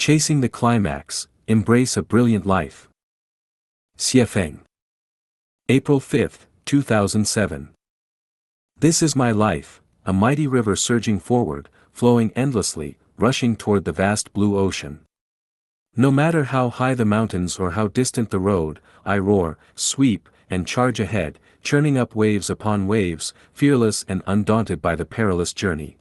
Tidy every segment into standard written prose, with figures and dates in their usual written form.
Chasing the climax, embrace a brilliant life. Xiefeng. April 5, 2007. This is my life, a mighty river surging forward, flowing endlessly, rushing toward the vast blue ocean. No matter how high the mountains or how distant the road, I roar, sweep, and charge ahead, churning up waves upon waves, fearless and undaunted by the perilous journey.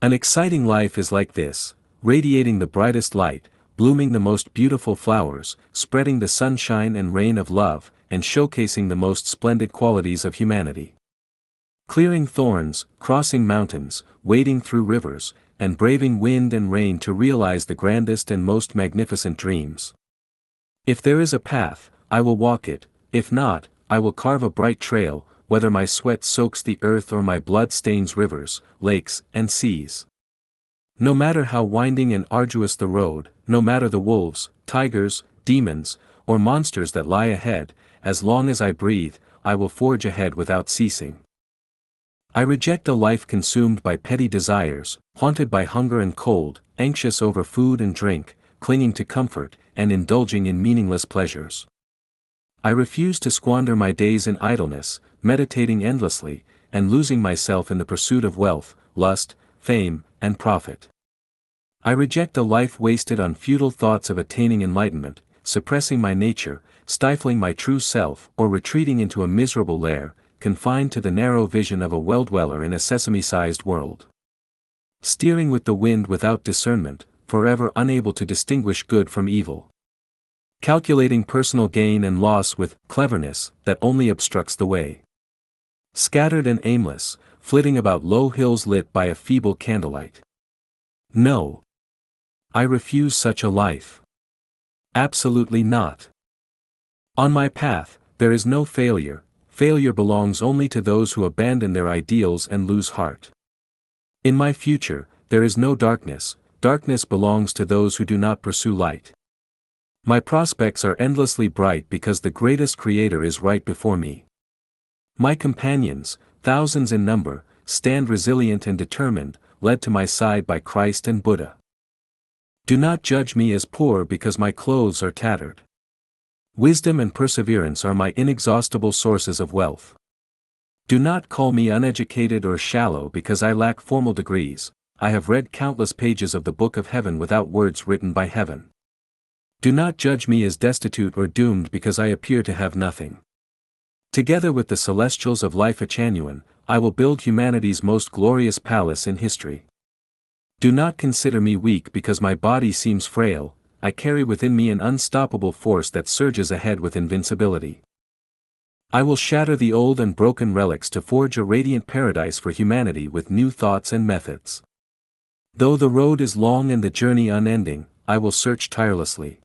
An exciting life is like this, radiating the brightest light, blooming the most beautiful flowers, spreading the sunshine and rain of love, and showcasing the most splendid qualities of humanity. Clearing thorns, crossing mountains, wading through rivers, and braving wind and rain to realize the grandest and most magnificent dreams. If there is a path, I will walk it, if not, I will carve a bright trail, whether my sweat soaks the earth or my blood stains rivers, lakes, and seas. No matter how winding and arduous the road, no matter the wolves, tigers, demons, or monsters that lie ahead, as long as I breathe, I will forge ahead without ceasing. I reject a life consumed by petty desires, haunted by hunger and cold, anxious over food and drink, clinging to comfort, and indulging in meaningless pleasures. I refuse to squander my days in idleness, meditating endlessly, and losing myself in the pursuit of wealth, lust, fame, and profit. I reject a life wasted on futile thoughts of attaining enlightenment, suppressing my nature, stifling my true self, or retreating into a miserable lair, confined to the narrow vision of a well-dweller in a sesame-sized world. Steering with the wind without discernment, forever unable to distinguish good from evil. Calculating personal gain and loss with cleverness that only obstructs the way. Scattered and aimless, flitting about low hills lit by a feeble candlelight. No. I refuse such a life. Absolutely not. On my path, there is no failure. Failure belongs only to those who abandon their ideals and lose heart. In my future, there is no darkness. Darkness belongs to those who do not pursue light. My prospects are endlessly bright because the greatest Creator is right before me. My companions, thousands in number, stand resilient and determined, led to my side by Christ and Buddha. Do not judge me as poor because my clothes are tattered. Wisdom and perseverance are my inexhaustible sources of wealth. Do not call me uneducated or shallow because I lack formal degrees. I have read countless pages of the Book of Heaven without words written by heaven. Do not judge me as destitute or doomed because I appear to have nothing. Together with the celestials of Lifechanyuan, I will build humanity's most glorious palace in history. Do not consider me weak because my body seems frail. I carry within me an unstoppable force that surges ahead with invincibility. I will shatter the old and broken relics to forge a radiant paradise for humanity with new thoughts and methods. Though the road is long and the journey unending, I will search tirelessly.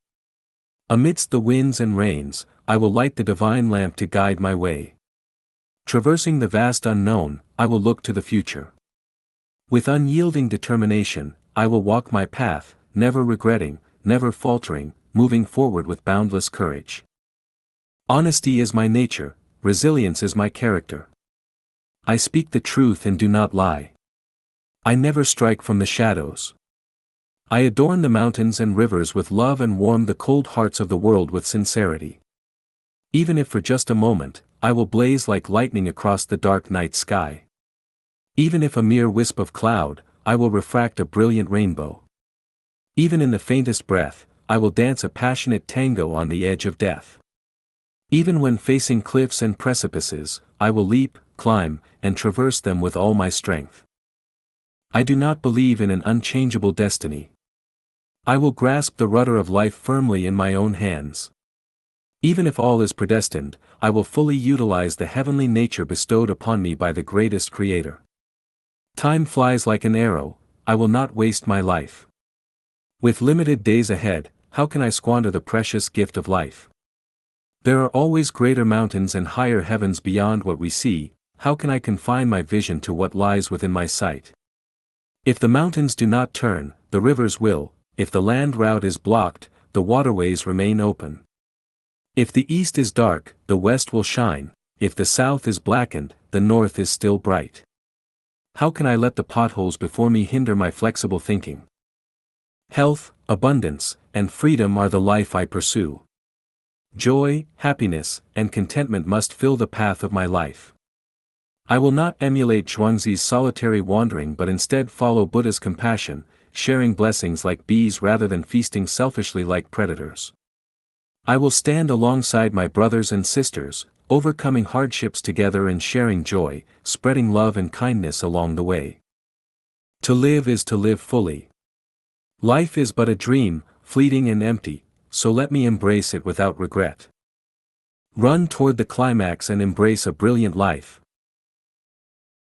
Amidst the winds and rains, I will light the divine lamp to guide my way. Traversing the vast unknown, I will look to the future. With unyielding determination, I will walk my path, never regretting, never faltering, moving forward with boundless courage. Honesty is my nature, resilience is my character. I speak the truth and do not lie. I never strike from the shadows. I adorn the mountains and rivers with love and warm the cold hearts of the world with sincerity. Even if for just a moment, I will blaze like lightning across the dark night sky. Even if a mere wisp of cloud, I will refract a brilliant rainbow. Even in the faintest breath, I will dance a passionate tango on the edge of death. Even when facing cliffs and precipices, I will leap, climb, and traverse them with all my strength. I do not believe in an unchangeable destiny. I will grasp the rudder of life firmly in my own hands. Even if all is predestined, I will fully utilize the heavenly nature bestowed upon me by the greatest Creator. Time flies like an arrow. I will not waste my life. With limited days ahead, how can I squander the precious gift of life? There are always greater mountains and higher heavens beyond what we see. How can I confine my vision to what lies within my sight? If the mountains do not turn, the rivers will. If the land route is blocked, the waterways remain open. If the east is dark, the west will shine. If the south is blackened, the north is still bright. How can I let the potholes before me hinder my flexible thinking? Health, abundance, and freedom are the life I pursue. Joy, happiness, and contentment must fill the path of my life. I will not emulate Zhuangzi's solitary wandering but instead follow Buddha's compassion, sharing blessings like bees rather than feasting selfishly like predators. I will stand alongside my brothers and sisters, overcoming hardships together and sharing joy, spreading love and kindness along the way. To live is to live fully. Life is but a dream, fleeting and empty, so let me embrace it without regret. Run toward the climax and embrace a brilliant life.